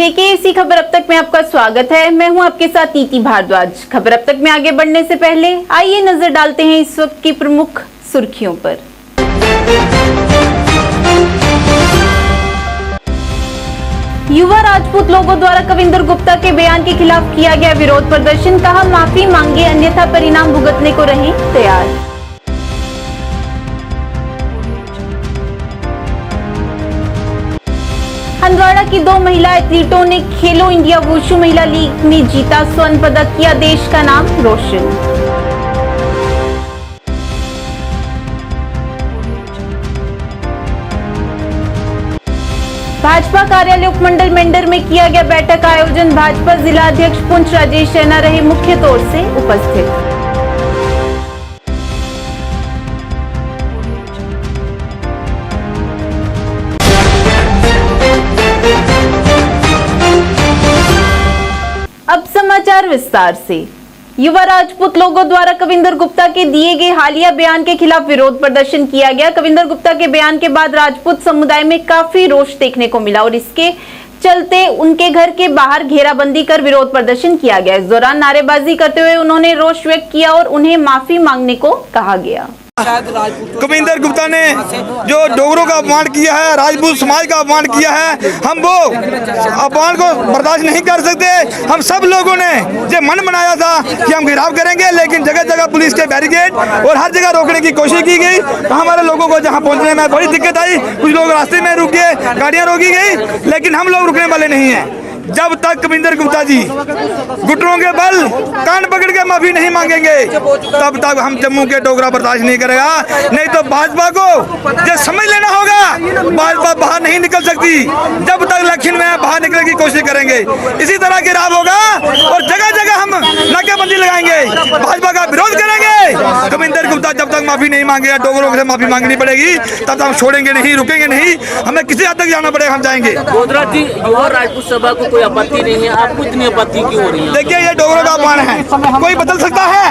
JKC खबर अब तक में आपका स्वागत है। मैं हूं आपके साथ नीति भारद्वाज। खबर अब तक में आगे बढ़ने से पहले आइए नजर डालते हैं इस वक्त की प्रमुख सुर्खियों पर। युवा राजपूत लोगों द्वारा कविंदर गुप्ता के बयान के खिलाफ किया गया विरोध प्रदर्शन, कहा माफी मांगे अन्यथा परिणाम भुगतने को रहें तैयार। हंदवाड़ा की 2 महिला एथलीटों ने खेलो इंडिया वुशु महिला लीग में जीता स्वर्ण पदक, किया देश का नाम रोशन। भाजपा कार्यालय उपमंडल मेंढर में किया गया बैठक का आयोजन, भाजपा जिला अध्यक्ष पुंछ राजेश रैना रहे मुख्य तौर से उपस्थित। अब समाचार विस्तार से। युवा राजपूत लोगों द्वारा कविंदर गुप्ता के दिए गए हालिया बयान के खिलाफ विरोध प्रदर्शन किया गया। कविंदर गुप्ता के बयान के बाद राजपूत समुदाय में काफी रोष देखने को मिला और इसके चलते उनके घर के बाहर घेराबंदी कर विरोध प्रदर्शन किया गया। इस दौरान नारेबाजी करते हुए उन्होंने रोष व्यक्त किया और उन्हें माफी मांगने को कहा गया। कविंदर गुप्ता ने जो डोगरों का अपमान किया है, राजपूत समाज का अपमान किया है, हम वो अपमान को बर्दाश्त नहीं कर सकते। हम सब लोगों ने ये मन बनाया था कि हम घेराव करेंगे, लेकिन जगह जगह पुलिस के बैरिकेड और हर जगह रोकने की कोशिश की गई। तो हमारे लोगों को जहां पहुंचने में बड़ी दिक्कत आई। कुछ लोग रास्ते में रुक गए, गाड़ियां रोकी गई, लेकिन हम लोग रुकने वाले नहीं हैं। जब तक कविंदर गुप्ता जी घुटनों के बल कान पकड़ के माफी नहीं मांगेंगे, तब तक हम जम्मू के डोगरा बर्दाश्त नहीं करेगा। नहीं तो भाजपा को ये समझ लेना होगा, भाजपा बाहर नहीं निकल सकती जब तक इलेक्शन में बाहर निकलने की कोशिश करेंगे। इसी तरह गिराव होगा और जगह जगह हम नाकेबंदी लगाएंगे, भाजपा का विरोध करेंगे। कविंदर गुप्ता जब तक माफी नहीं मांगेगा, डोगरों से माफी मांगनी पड़ेगी, तब तक हम छोड़ेंगे नहीं, रुकेंगे नहीं। हमें किसी हद तक जाना पड़ेगा, हम जाएंगे। जी, युवा राजपूत सभा को कोई आपत्ति नहीं है, आपको इतनी आपत्ति क्यों हो रही है? देखिए, ये डोगरों का अपमान है, कोई बदल सकता है,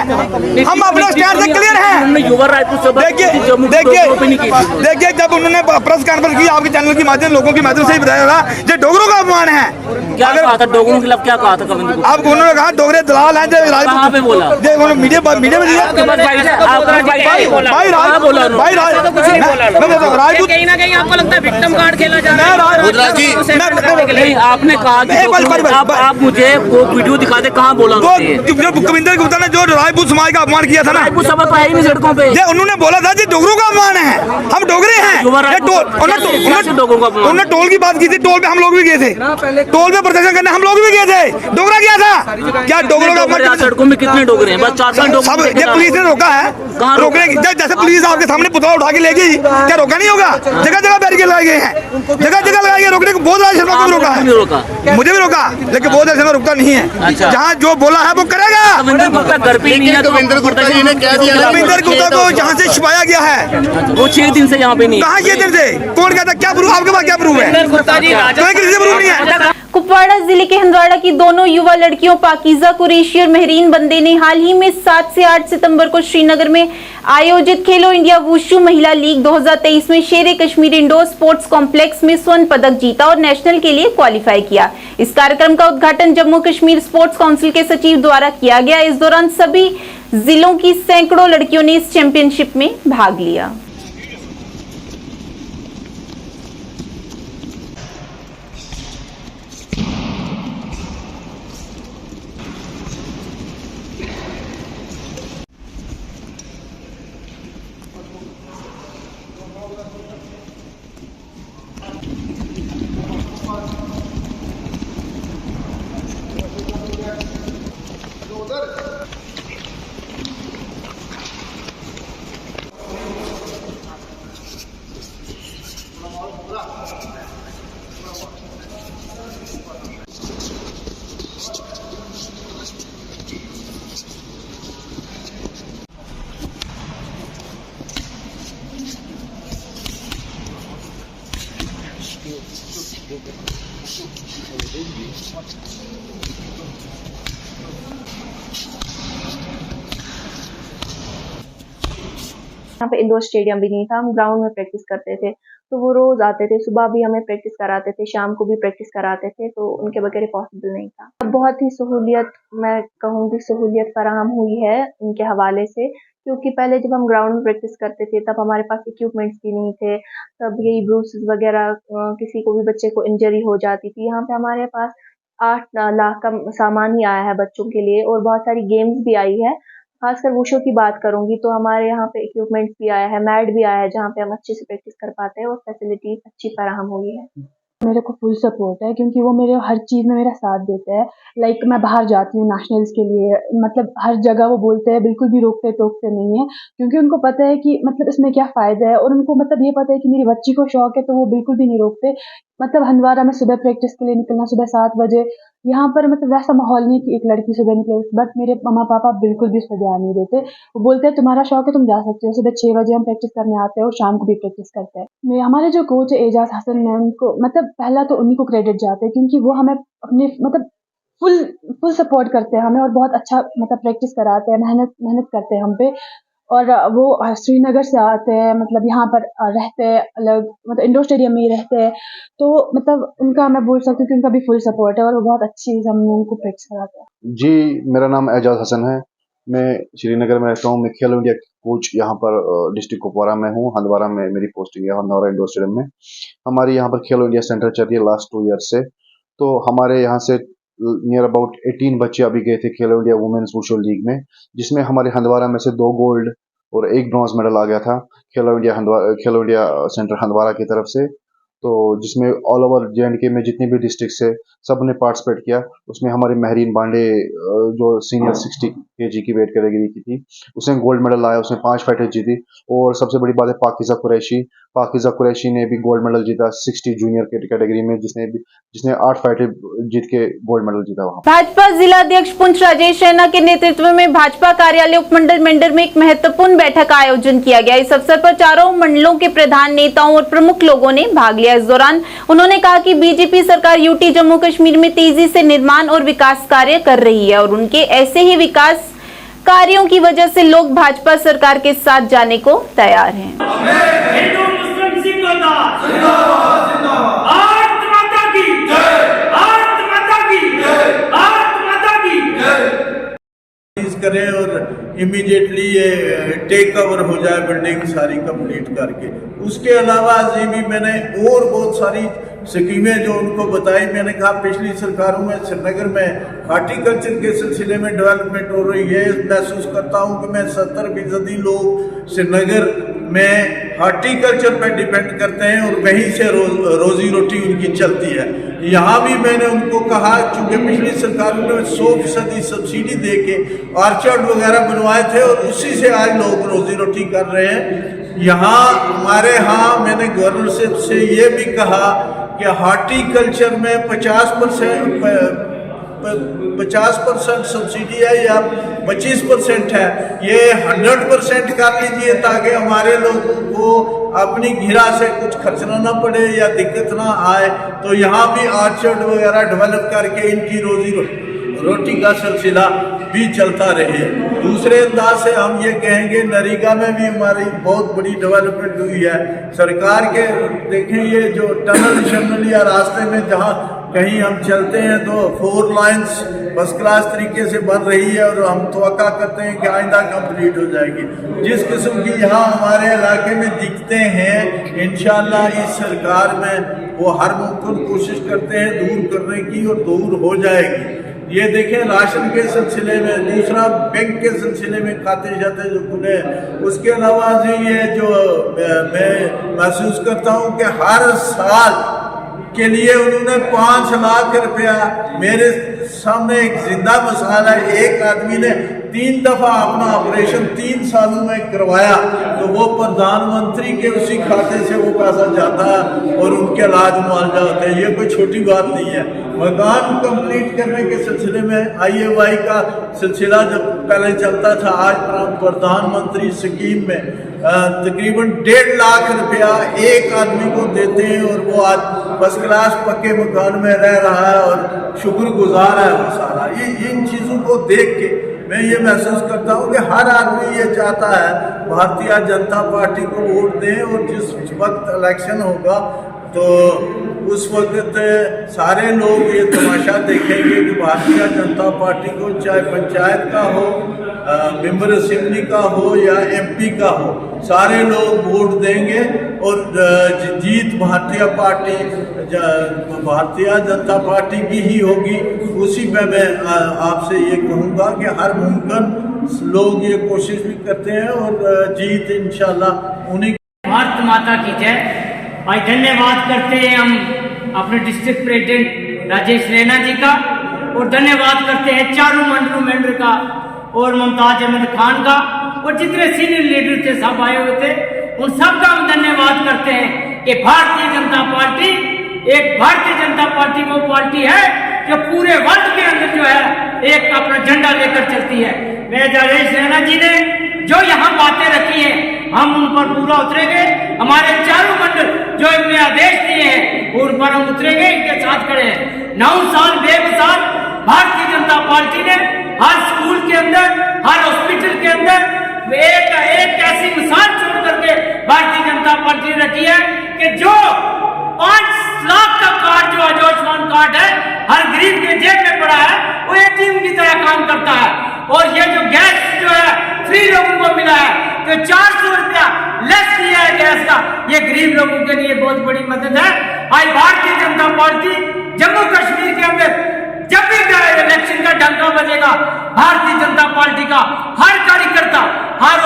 हम अपने स्टैंड से क्लियर हैं। युवा राजपूत सभा देखिए जब उन्होंने प्रेस कॉन्फ्रेंस की, आपके चैनल की माध्यम लोगों की माध्यम से ही बताया था, ये डोगरों का अपमान है। क्या कहा था डोगरों के खिलाफ? क्या कहा था कविंदर गुप्ता? आप उन्होंने कहा डोगरे दलाल हैं, कहाँ पे बोला? मीडिया में दिया। कहीं ना कहीं आपको लगता है विक्टिम कार्ड खेला जा रहा है। आपने कहा आप मुझे वो वीडियो दिखा दे, कहाँ बोला? कविंदर गुप्ता ने जो राजपूत समाज का अपमान किया था ना, राजपूत सभा तो है ही नहीं सड़कों पे। उन्होंने बोला था कि डोगरों का अपमान है, हम डोगरे हैं। उन्होंने टोल की बात की थी, टोल पे हम लोग भी गए थे, टोल पे प्रदर्शन करने हम लोग भी गए थे। डोगरा क्या था? क्या डोगरों का अपमान? सड़कों में कितने डोगरे हैं? बस 4-5 सब। ये पुलिस ने रोका है, रोकने जैसे पुलिस आपके सामने पुतला उठा के ले गई, क्या रोका नहीं होगा? जगह जगह बैरिकेड लगाए गए हैं, जगह जगह लगाए गए, रोकने को बहुत राज शर्मा को भी रोका है, मुझे भी रोका, लेकिन बहुत शर्मा रुकता नहीं है। जहाँ जो बोला है वो करेगा। कविंदर गुप्ता घर पे नहीं है, तो कविंदर गुप्ता को जहाँ से छुपाया गया है, वो 6 दिन से यहाँ पे नहीं। कहाँ 6 दिन से? कौन कहता? क्या प्रूफ? आपके पास क्या प्रूफ है? कोई किसी से प्रूफ नहीं है। कुपवाड़ा जिले के हंदवाड़ा की दोनों युवा लड़कियों पाकीजा कुरैशी और मेहरीन बंदे ने हाल ही में 7 से 8 सितंबर को श्रीनगर में आयोजित खेलो इंडिया वुशु महिला लीग 2023 में शेर कश्मीर इंडोर स्पोर्ट्स कॉम्प्लेक्स में स्वर्ण पदक जीता और नेशनल के लिए क्वालिफाई किया। इस कार्यक्रम का उद्घाटन जम्मू कश्मीर स्पोर्ट्स काउंसिल के सचिव द्वारा किया गया। इस दौरान सभी जिलों की सैकड़ों लड़कियों ने इस चैंपियनशिप में भाग लिया। यहाँ पे इंडोर स्टेडियम भी नहीं था, हम ग्राउंड में प्रैक्टिस करते थे। तो वो रोज़ आते थे, सुबह भी हमें प्रैक्टिस कराते थे, शाम को भी प्रैक्टिस कराते थे, तो उनके बगैर पॉसिबल नहीं था। अब बहुत ही सहूलियत, मैं कहूँगी सहूलियत फराहम हुई है उनके हवाले से, क्योंकि पहले जब हम ग्राउंड में प्रैक्टिस करते थे तब हमारे पास इक्विपमेंट्स भी नहीं थे, तब यही ब्रूसेस वगैरह, किसी को भी बच्चे को इंजरी हो जाती थी। यहाँ पे हमारे पास 8 लाख का सामान ही आया है बच्चों के लिए, और बहुत सारी गेम्स भी आई है। खासकर वुशु की बात करूंगी तो हमारे यहाँ पे इक्विपमेंट्स भी आया है, मैट भी आया है, जहाँ पे हम अच्छे से प्रैक्टिस कर पाते हैं, और फैसिलिटीज अच्छी फराहम हुई है। मेरे को फुल सपोर्ट है, क्योंकि वो मेरे हर चीज़ में मेरा साथ देते हैं। लाइक मैं बाहर जाती हूँ नेशनल्स के लिए, मतलब हर जगह वो बोलते हैं, बिल्कुल भी रोकते टोकते नहीं है, क्योंकि उनको पता है कि मतलब इसमें क्या फ़ायदा है, और उनको मतलब ये पता है कि मेरी बच्ची को शौक है, तो वो बिल्कुल भी नहीं रोकते। मतलब हंदवारा में सुबह प्रैक्टिस के लिए निकलना, सुबह 7 बजे, यहाँ पर मतलब वैसा माहौल नहीं कि एक लड़की सुबह निकले, बट मेरे मम्मा पापा बिल्कुल भी उस पर ध्यान नहीं देते। वो बोलते हैं तुम्हारा शौक है, तुम जा सकते हो। सुबह 6 बजे हम प्रैक्टिस करने आते हैं और शाम को भी प्रैक्टिस करते हैं। हमारे जो कोच है एजाज हसन है, उनको मतलब पहला तो उन्हीं को क्रेडिट जाते हैं, क्योंकि वो हमें अपने मतलब फुल सपोर्ट करते हैं हमें, और बहुत अच्छा मतलब प्रैक्टिस कराते हैं, मेहनत करते हैं हम पे। और वो श्रीनगर से आते हैं, मतलब यहाँ पर रहते हैं अलग, मतलब इंडोर स्टेडियम में ही रहते हैं, तो मतलब उनका मैं बोल सकती हूँ कि उनका भी फुल सपोर्ट है, और वो बहुत अच्छी हम उनको प्रैक्टिस कराते हैं। जी, मेरा नाम एजाज हसन है, मैं श्रीनगर में रहता हूँ। मैं खेलो इंडिया कोच यहाँ पर डिस्ट्रिक्ट कुपवारा में हूँ। हंदवारा में मेरी पोस्टिंग है, हंदवारा इंडोर स्टेडियम में। हमारी यहाँ पर खेलो इंडिया सेंटर चल रही है लास्ट 2 ईयर से। तो हमारे यहाँ से नियर अबाउट 18 बच्चे अभी गए थे खेलो इंडिया वुमेन्स वुशु लीग में, जिसमें हमारे हंदवारा में से 2 गोल्ड और 1 ब्रॉन्ज मेडल आ गया था खेलो इंडिया सेंटर हंदवारा की तरफ से। तो जिसमें ऑल ओवर J&K में जितनी भी डिस्ट्रिक्ट से सब ने पार्टिसिपेट किया। उसमें हमारी महरीन बांडे जो सीनियर 60 kg की वेट कैटेगरी की थी, उसने गोल्ड मेडल लाया, उसने 5 फाइटें जीती। और सबसे बड़ी बात है पाकिज़ा कुरैशी ने भी गोल्ड मेडल जीता 60 जूनियर कैटेगरी में, जिसने 8 फाइटें जीत के गोल्ड मेडल जीता वहाँ। भाजपा जिला अध्यक्ष पुंछ राजेश रैना के नेतृत्व में भाजपा कार्यालय उपमंडल मेंढर में एक महत्वपूर्ण बैठक का आयोजन किया गया। इस अवसर पर चारों मंडलों के प्रधान नेताओं और प्रमुख लोगों ने भाग लिया। इस दौरान उन्होंने कहा कि बीजेपी सरकार यूटी जम्मू कश्मीर में तेजी से निर्माण और विकास कार्य कर रही है, और उनके ऐसे ही विकास कार्यों की वजह से लोग भाजपा सरकार के साथ जाने को तैयार हैं। करें और इमीडिएटली ये टेक ओवर हो जाए बिल्डिंग सारी कंप्लीट करके। उसके अलावा जी भी मैंने और बहुत सारी स्कीमें जो उनको बताई। मैंने कहा पिछली सरकारों में श्रीनगर में हार्टिकल्चर के सिलसिले में डेवलपमेंट हो रही है। महसूस करता हूँ कि मैं 70% लोग श्रीनगर में हार्टिकल्चर पर डिपेंड करते हैं और वहीं से रोजी रोटी उनकी चलती है। यहाँ भी मैंने उनको कहा, चूँकि पिछली सरकारों ने 100% सब्सिडी दे के ऑर्चर्ड वगैरह बनवाए थे और उसी से आज लोग रोजी रोटी कर रहे हैं। यहाँ हमारे यहाँ मैंने गवर्नर से ये भी कहा कि हार्टिकल्चर में 50% सब्सिडी है या 25% है, ये 100% कर लीजिए ताकि हमारे लोगों को अपनी घिरा से कुछ खर्चना ना पड़े या दिक्कत ना आए। तो यहाँ भी ऑर्चर्ड वगैरह डेवलप करके इनकी रोजी रोटी का सिलसिला भी चलता रहे। दूसरे अंदाज से हम ये कहेंगे नरेगा में भी हमारी बहुत बड़ी डेवलपमेंट हुई है। सरकार के देखें ये जो टनल या रास्ते में जहाँ कहीं हम चलते हैं तो 4 लाइन्स फर्स्ट क्लास तरीके से बन रही है, और हम तवक्का करते हैं कि आइंदा कंप्लीट हो जाएगी। जिस किस्म की यहाँ हमारे इलाके में दिखते हैं, इंशाल्लाह इस सरकार में वो हर मुमकिन कोशिश करते हैं दूर करने की, और दूर हो जाएगी। ये देखें राशन के सिलसिले में, दूसरा बैंक के सिलसिले में खाते जाते जो खुले। उसके अलावा ये जो मैं महसूस करता हूँ कि हर साल के लिए उन्होंने 5 लाख रुपया, मेरे सामने एक जिंदा मिसाल है, एक आदमी ने 3 दफा अपना ऑपरेशन 3 सालों में करवाया, तो वो प्रधानमंत्री के उसी खाते से वो पैसा जाता है और उनके इलाज मुआवजा होते हैं। ये कोई छोटी बात नहीं है। मकान कंप्लीट करने के सिलसिले में IAY का सिलसिला जब पहले चलता था, आज प्रधानमंत्री स्कीम में तकरीबन 1.5 लाख रुपया एक आदमी को देते हैं, और वो आज फर्स्ट क्लास पक्के मकान में रह रहा है और शुक्रगुजार है वो सारा। ये इन चीज़ों को देख के मैं ये महसूस करता हूँ कि हर आदमी ये चाहता है भारतीय जनता पार्टी को वोट दें, और जिस वक्त इलेक्शन होगा तो उस वक्त सारे लोग ये तमाशा देखेंगे कि भारतीय जनता पार्टी को चाहे पंचायत का हो, मेंबर असेंबली का हो या एमपी का हो, सारे लोग वोट देंगे और जीत भारतीय जनता पार्टी की ही होगी। उसी में मैं आपसे ये कहूँगा कि हर मुमकिन लोग ये कोशिश भी करते हैं और जीत इंशाल्लाह उन्हीं। भारत माता की जय। भाई धन्यवाद करते हैं हम अपने डिस्ट्रिक्ट प्रेसिडेंट राजेश रैना जी का, और धन्यवाद करते हैं चारों मंडल का और मुमताज अहमद खान का, और जितने सीनियर लीडर थे सब आए हुए थे, उन सब का हम धन्यवाद करते हैं कि भारतीय जनता पार्टी वो पार्टी है जो पूरे वर्ल्ड के अंदर जो है एक अपना झंडा लेकर चलती है। राजेश रैना जी ने जो यहाँ बातें रखी हैं हम उन पर पूरा उतरेंगे। हमारे चारों मंडल जो इनने आदेश दिए हैं उन पर हम उतरेंगे, इनके साथ खड़े हैं। 9 साल बेमिसाल भारतीय जनता पार्टी ने हर स्कूल के अंदर, हर हॉस्पिटल के अंदर एक ऐसी मिसाल छोड़ करके भारतीय जनता पार्टी ने रखी है कि जो 5 लाख का कार्ड जो आयुष्मान कार्ड है हर गरीब के जेब में पड़ा है, वो एटीएम की तरह काम करता है। और ये जो गैस जो है फ्री लोगों को मिला है, जो 400 रुपया लेस दिया है गैस का, ये गरीब लोगों के लिए बहुत बड़ी मदद है। आज भारतीय जनता पार्टी जम्मू कश्मीर के अंदर जब भी इलेक्शन का डंका बजेगा, भारतीय जनता पार्टी का हर कार्यकर्ता, हर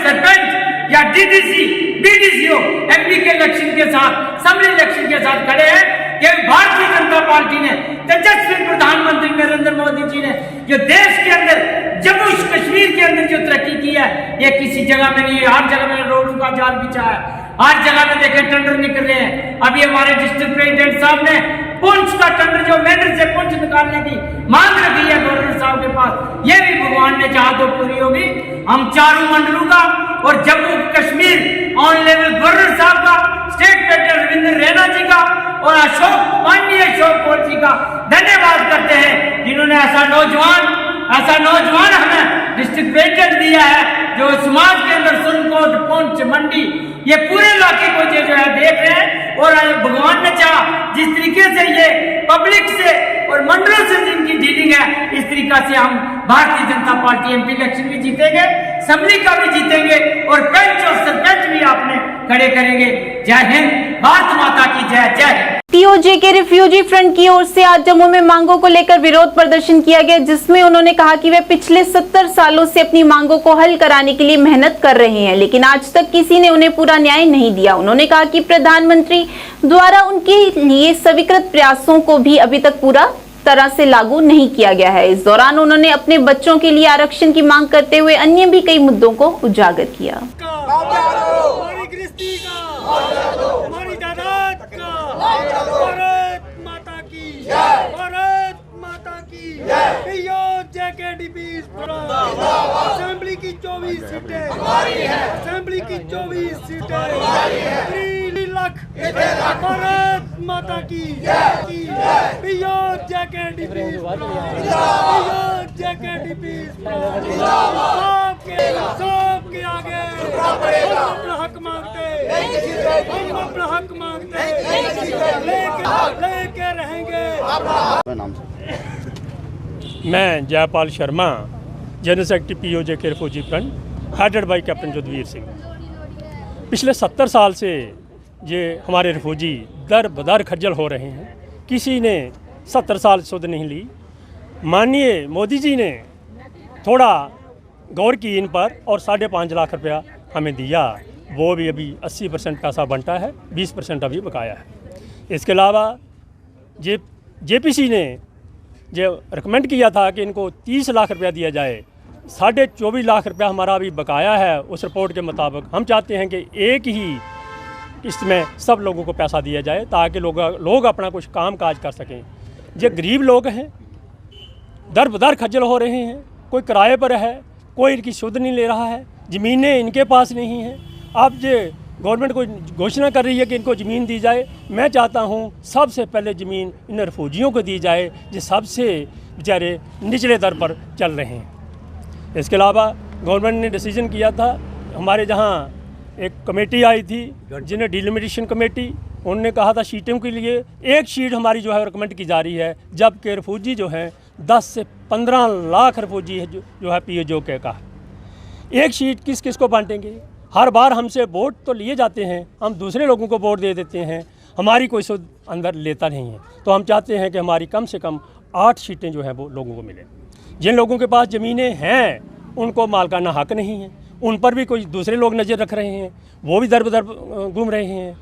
सरपंच या डीडीसी, बीडीसीओ एमपी के इलेक्शन के साथ, असेंबली इलेक्शन के साथ खड़े हैं कि भारतीय जनता पार्टी ने, तेजस्वी प्रधानमंत्री नरेंद्र मोदी जी ने जो देश के अंदर जम्मू कश्मीर के अंदर जो तरक्की की है, ये किसी जगह में नहीं है। हर जगह में रोडों का जाल बिछा है, हर जगह में देखे टेंडर निकल रहे हैं। अभी हमारे डिस्ट्रिक्ट प्रेसिडेंट साहब ने पुंछ का टेंडर, जो मेंढर से पुंछ निकालने की मांग रखी है गवर्नर साहब के पास, ये भी भगवान ने चाहा तो पूरी होगी। हम चारों मंडलों का और Jammu Kashmir on level governor साहब का, स्टेट प्रेसिडेंट रविंद्र रैना जी का और माननीय अशोक गहलोत जी का धन्यवाद करते हैं, जिन्होंने ऐसा नौजवान हमें डिस्ट्रिक्ट प्रेसिडेंट दिया है, जो समाज के अंदर सुनकोट, पुंछ, मंडी, ये पूरे इलाके को जो है देख रहे हैं। और भगवान ने चाहा जिस तरीके से ये पब्लिक से और मंडलों से जिनकी डीलिंग है, इस तरीका से हम Bharatiya Janata party MP election भी जीतेंगे, असेंबली का भी जीतेंगे और पंच और सरपंच भी आपने खड़े करेंगे। जय हिंद, भारत माता की जय। जय हिंद। टीओजे के रिफ्यूजी फ्रंट की ओर से आज जम्मू में मांगों को लेकर विरोध प्रदर्शन किया गया, जिसमें उन्होंने कहा कि वे पिछले 70 सालों से अपनी मांगों को हल कराने के लिए मेहनत कर रहे हैं, लेकिन आज तक किसी ने उन्हें पूरा न्याय नहीं दिया। उन्होंने कहा कि प्रधानमंत्री द्वारा उनके लिए स्वीकृत प्रयासों को भी अभी तक पूरा तरह से लागू नहीं किया गया है। इस दौरान उन्होंने अपने बच्चों के लिए आरक्षण की मांग करते हुए अन्य भी कई मुद्दों को उजागर किया। असेंबली की 24 सीटें हमारी है, असेंबली की 24 सीटें हमारी है। 3 लाख भारत माता की सबके आगे हम अपना हक मांगते लेके रहेंगे। मैं Jaipal Sharma, general secretary POJ के refugee front, headed by captain Judveer Singh. पिछले 70 साल से ये हमारे रिफ्यूजी दर बदर खज्जल हो रहे हैं, किसी ने 70 साल सुध नहीं ली। माननीय मोदी जी ने थोड़ा गौर की इन पर और 5.5 लाख रुपया हमें दिया, वो भी अभी 80% पैसा बनता है, 20% अभी बकाया है। इसके अलावा जेपीसी ने जो रिकमेंड किया था कि इनको 30 लाख रुपया दिया जाए, 24.5 लाख रुपया हमारा अभी बकाया है। उस रिपोर्ट के मुताबिक हम चाहते हैं कि एक ही इसमें सब लोगों को पैसा दिया जाए, ताकि लोग अपना कुछ काम काज कर सकें। जो गरीब लोग हैं दर बदर खज्जल हो रहे हैं, कोई किराए पर है, कोई इनकी सुध नहीं ले रहा है, ज़मीनें इनके पास नहीं हैं। अब जो गवर्नमेंट को घोषणा कर रही है कि इनको ज़मीन दी जाए, मैं चाहता हूँ सबसे पहले ज़मीन इन रिफ्यूजियों को दी जाए जो सबसे बेचारे निचले दर पर चल रहे हैं। इसके अलावा गवर्नमेंट ने डिसीजन किया था, हमारे जहाँ एक कमेटी आई थी जिन्हें डिलिमिटेशन कमेटी, उन्होंने कहा था शीटों के लिए एक शीट हमारी जो है रिकमेंड की जा रही है, जबकि रेफ्यूजी जो हैं 10 से 15 लाख रेफ्यूजी है जो है POJ के का। एक शीट किस किस को बांटेंगे? हर बार हमसे वोट तो लिए जाते हैं, हम दूसरे लोगों को वोट दे देते हैं, हमारी कोई सुध अंदर लेता नहीं है। तो हम चाहते हैं कि हमारी कम से कम 8 सीटें जो हैं वो लोगों को मिलें। जिन लोगों के पास ज़मीनें हैं उनको मालकाना हक नहीं है, उन पर भी कोई दूसरे लोग नज़र रख रहे हैं, वो भी दर बदर घूम रहे हैं।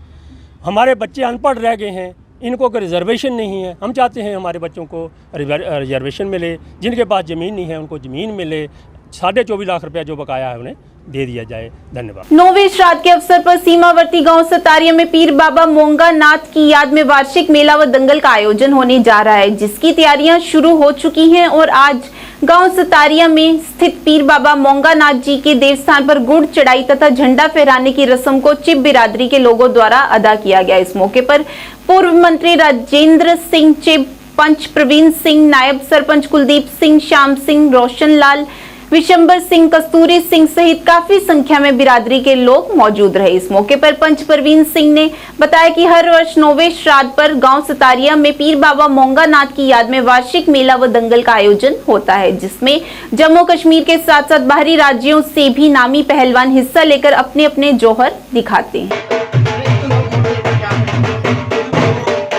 हमारे बच्चे अनपढ़ रह गए हैं, इनको कोई रिजर्वेशन नहीं है। हम चाहते हैं हमारे बच्चों को रिजर्वेशन मिले, जिनके पास ज़मीन नहीं है उनको ज़मीन मिले, 24.5 लाख रुपया जो बकाया है उन्हें दे दिया जाए। धन्यवाद। 9वें श्राद्ध के अवसर पर सीमावर्ती गांव सतारिया में पीर बाबा मोंगा नाथ की याद में वार्षिक मेला व दंगल का आयोजन होने जा रहा है, जिसकी तैयारियां शुरू हो चुकी हैं और आज गांव सतारिया में स्थित पीर बाबा मोंगा नाथ जी के देवस्थान पर गुड़ चढ़ाई तथा झंडा फहराने की रस्म को चिप बिरादरी के लोगों द्वारा अदा किया गया। इस मौके पर पूर्व मंत्री राजेंद्र सिंह चिप, पंच प्रवीण सिंह, नायब सरपंच कुलदीप सिंह, श्याम सिंह, रोशन लाल, विशंबर सिंह, कस्तूरी सिंह सहित काफी संख्या में बिरादरी के लोग मौजूद रहे। इस मौके पर पंच प्रवीण सिंह ने बताया कि हर वर्ष 9वें श्राद्ध पर गांव सतारिया में पीर बाबा मोंगा नाथ की याद में वार्षिक मेला व दंगल का आयोजन होता है, जिसमें जम्मू कश्मीर के साथ साथ बाहरी राज्यों से भी नामी पहलवान हिस्सा लेकर अपने अपने जौहर दिखाते हैं।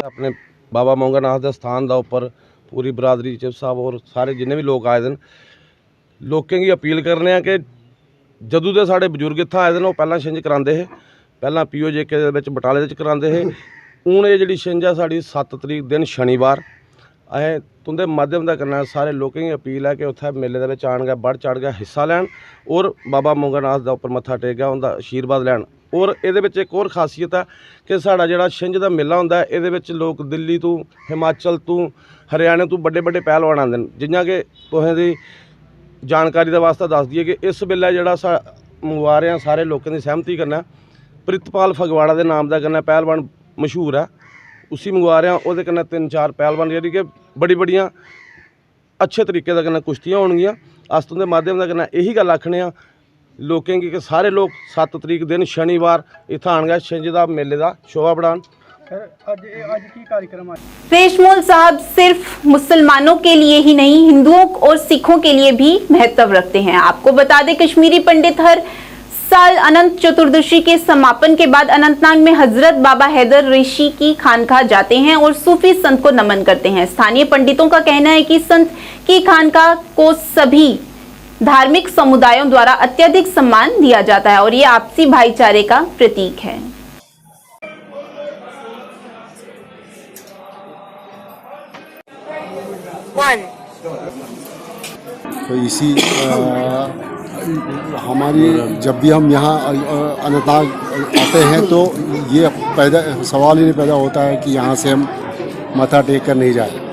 अपने बाबा मोंगा नाथ के स्थान का उपर पूरी बरादरी चिप साहब और सारे जिन्हें भी लोग आए दिन लोगों की अपील करने कि जदों के साढ़े बजुर्ग इत्थे आए दिन पहला छिंज कराते हैं, पहला POJ के बटाले कराते हैं। हूँ ये जी छिंज है साड़ी 7 तरीक दिन शनिवार। असें तुंदे माध्यम का करना सारे लोगों की अपील है कि उत्थे मेले के आन गए बढ़ चढ़ गया हिस्सा लैन और बाबा मोंगा नाथ के उपर मत्था टेक गया उनका आशीर्वाद लैन। और ये एक और खासियत है कि साड़ा जो छिंज का मेला होंदा है, ये लोग दिल्ली तो हिमाचल तो हरियाणे तो बड़े बड़े पहलवान आते हैं। जियां कि तुसें जानकारी का वास्ता दस दिए कि इस वेले जोड़ा मंगवा रहे हैं सारे लोगों की सहमति करना प्रितपाल फगवाड़ा के नाम का करना पहलवान मशहूर है, उसी मंगवा रहे हैं। वो 3-4 पहलवान जी कि बड़ी बड़िया अच्छे तरीके का करना कुश्तियाँ होणगियां। अस तुंदे माध्यम का करना यही गल आखने लोगों की कि सारे लोग 7 तरीक दिन शनिवार इत्थे आन गए छिंज का मेले का शोभा बढ़ान। रेशमोल साहब सिर्फ मुसलमानों के लिए ही नहीं, हिंदुओं और सिखों के लिए भी महत्व रखते हैं। आपको बता दें, कश्मीरी पंडित हर साल अनंत चतुर्दशी के समापन के बाद अनंतनाग में हजरत बाबा हैदर ऋषि की खानकाह जाते हैं और सूफी संत को नमन करते हैं। स्थानीय पंडितों का कहना है कि संत की खानकाह को सभी धार्मिक समुदायों द्वारा अत्यधिक सम्मान दिया जाता है और ये आपसी भाईचारे का प्रतीक है। तो इसी हमारी जब भी हम यहाँ अनंतनाग आते हैं तो ये सवाल ही नहीं पैदा होता है कि यहाँ से हम माथा टेक कर नहीं जाए।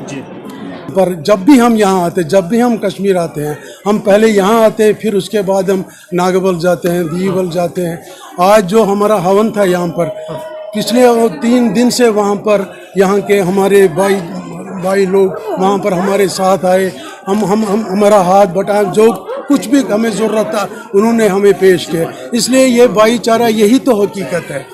पर जब भी हम यहाँ आते, जब भी हम कश्मीर आते हैं, हम पहले यहाँ आते हैं, फिर उसके बाद हम नागबल जाते हैं, दीवल जाते हैं। आज जो हमारा हवन था यहाँ पर, पिछले 3 दिन से वहाँ पर यहाँ के हमारे भाई लोग वहाँ पर हमारे साथ आए। हम हमारा हाथ बटाए, जो कुछ भी हमें ज़रूरत था उन्होंने हमें पेश किया। इसलिए ये भाईचारा, यही तो हकीकत है,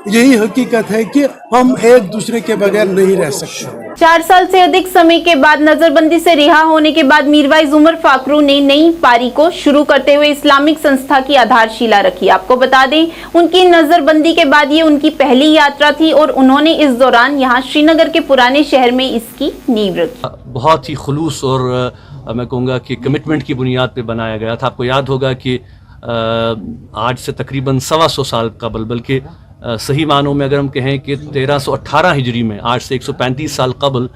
यही हकीकत है कि हम एक दूसरे के बगैर नहीं रह सकते। 4 साल से अधिक समय के बाद नजरबंदी से रिहा होने के बाद मीरवाइज उमर फाखरू ने नई पारी को शुरू करते हुए इस्लामिक संस्था की आधारशिला रखी। आपको बता दें, उनकी नजरबंदी के बाद ये उनकी पहली यात्रा थी और उन्होंने इस दौरान यहाँ श्रीनगर के पुराने शहर में इसकी नींव रखी। बहुत ही खुलूस और मैं कहूँगा कि कमिटमेंट की बुनियाद पे बनाया गया था। आपको याद होगा कि आज से तकरीबन 125 साल कबल, बल्कि सही मानों में अगर हम कहें कि 1318 हिजरी में, आज से 135 साल कबल,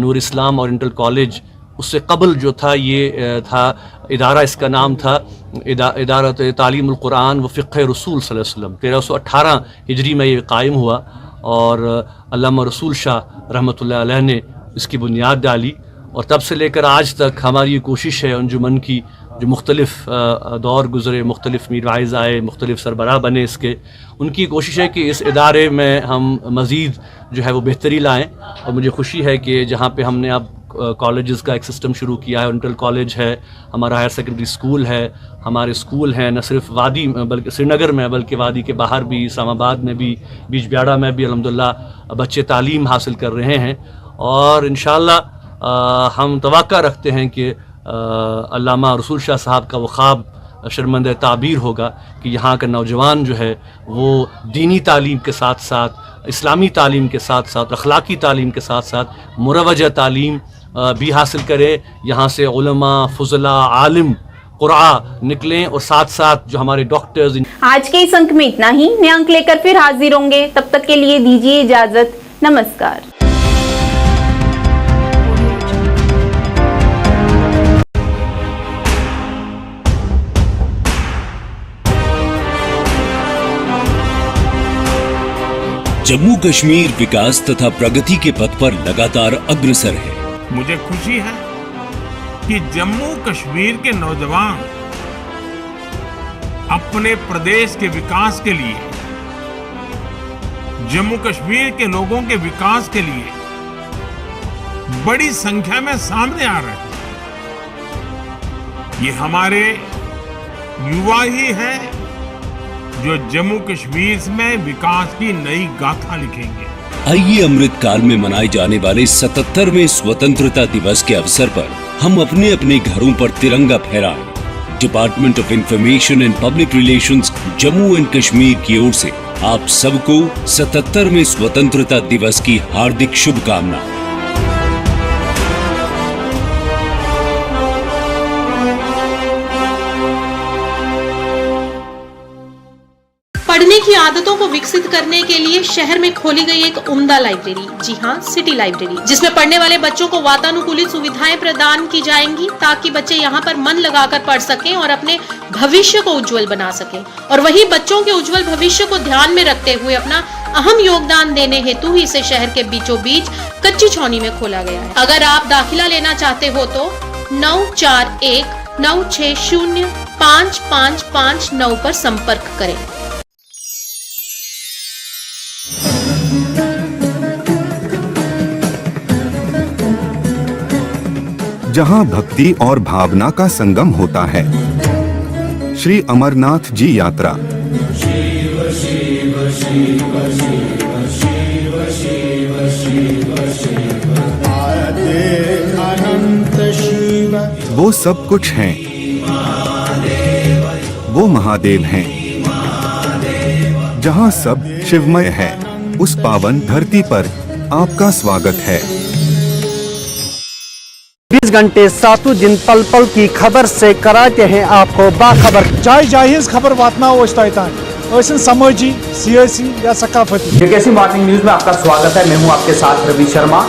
नूर इस्लाम ओरिएंटल कॉलेज, उससे कबल जो था ये था इदारा, इसका नाम था इदारत तालीमुल कुरान व फ़िक़्ह रसूल सल्लल्लाहु अलैहि वसल्लम। 1318 हिजरी में ये कायम हुआ और अल्लामा रसूल शाह रहमतुल्लाह अलैह ने इसकी बुनियाद डाली और तब से लेकर आज तक हमारी ये कोशिश है अंजुमन की, जो मुख्तलिफ दौर गुज़रे, मुख्तलिफ मीरवाइज़ आए, मुख्तलिफ सरबराह बने इसके, उनकी कोशिश है कि इस इदारे में हम मज़ीद जो है वो बेहतरी लाएँ। और मुझे खुशी है कि जहाँ पे हमने अब कॉलेजेस का एक सिस्टम शुरू किया है। इंटर कॉलेज है, हमारा हायर सेकेंडरी स्कूल है, हमारे स्कूल हैं न सिर्फ वादी बल्कि श्रीनगर में बल्कि वादी के बाहर भी, इस्लामाबाद में भी, बीजबिहाड़ा में भी अल्हम्दुलिल्लाह बच्चे तालीम हासिल कर रहे हैं। और इंशाअल्लाह हम तवक्का रखते हैं कि अल्लामा रसूल शाह साहब का वो ख्वाब शर्मंद ताबीर होगा कि यहाँ का नौजवान जो है वो दीनी तालीम के साथ साथ, इस्लामी तालीम के साथ साथ, अखलाकी तालीम के साथ साथ मुरवजा तालीम भी हासिल करे। यहाँ से उलमा, फुजला, आलिम, कुर्आ निकलें और साथ साथ जो हमारे डॉक्टर्स। आज के इस अंक में इतना ही। नए अंक लेकर फिर हाजिर होंगे, तब तक के लिए दीजिए इजाजत। नमस्कार। जम्मू कश्मीर विकास तथा प्रगति के पथ पर लगातार अग्रसर है। मुझे खुशी है कि जम्मू कश्मीर के नौजवान अपने प्रदेश के विकास के लिए, जम्मू कश्मीर के लोगों के विकास के लिए बड़ी संख्या में सामने आ रहे हैं। ये हमारे युवा ही हैं जो जम्मू कश्मीर में विकास की नई गाथा लिखेंगे। आइए अमृत काल में मनाए जाने वाले 77वें स्वतंत्रता दिवस के अवसर पर हम अपने अपने घरों पर तिरंगा फहराएं। Department of information and public relations Jammu and Kashmir की ओर से आप सबको 77वें स्वतंत्रता दिवस की हार्दिक शुभकामनाएं। पढ़ने की आदतों को विकसित करने के लिए शहर में खोली गई एक उम्दा लाइब्रेरी, जी हाँ, सिटी लाइब्रेरी, जिसमें पढ़ने वाले बच्चों को वातानुकूलित सुविधाएं प्रदान की जाएंगी ताकि बच्चे यहाँ पर मन लगाकर पढ़ सकें और अपने भविष्य को उज्जवल बना सकें। और वही बच्चों के उज्जवल भविष्य को ध्यान में रखते हुए अपना अहम योगदान देने हेतु ही इसे शहर के बीचों बीच कच्ची छौनी में खोला गया है। अगर आप दाखिला लेना चाहते हो तो 9419605559 पर संपर्क करें। जहां भक्ति और भावना का संगम होता है, श्री अमरनाथ जी यात्रा। वो सब कुछ हैं, वो महादेव हैं। जहां सब शिवमय है, उस पावन धरती पर आपका स्वागत है। 20 घंटे सातों दिन पल पल की खबर से कराते हैं आपको बाखबर। जाय जाहिज खबर वातनाओ समाजी, सियासी या सकाफती। जेकेसी मॉर्निंग न्यूज में आपका स्वागत है। मैं हूं आपके साथ रवि शर्मा।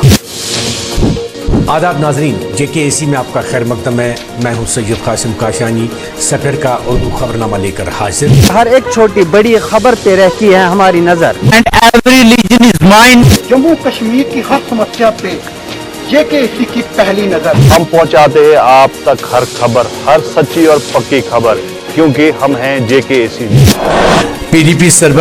आदाब नाजरीन, जेकेसी में आपका खैर मकदम है। मैं हूं सैयद कासिम काशानी, सफर का उर्दू खबरनामा लेकर हाजिर। हर एक छोटी बड़ी खबर पे रहती है हमारी नजर। And every region is mine. Jammu Kashmir की हर समस्या पे जेकेसी की पहली नजर। हम पहुंचाते हैं आप तक हर खबर, हर सच्ची और पक्की खबर, क्योंकि हम हैं जेकेसी। PDP server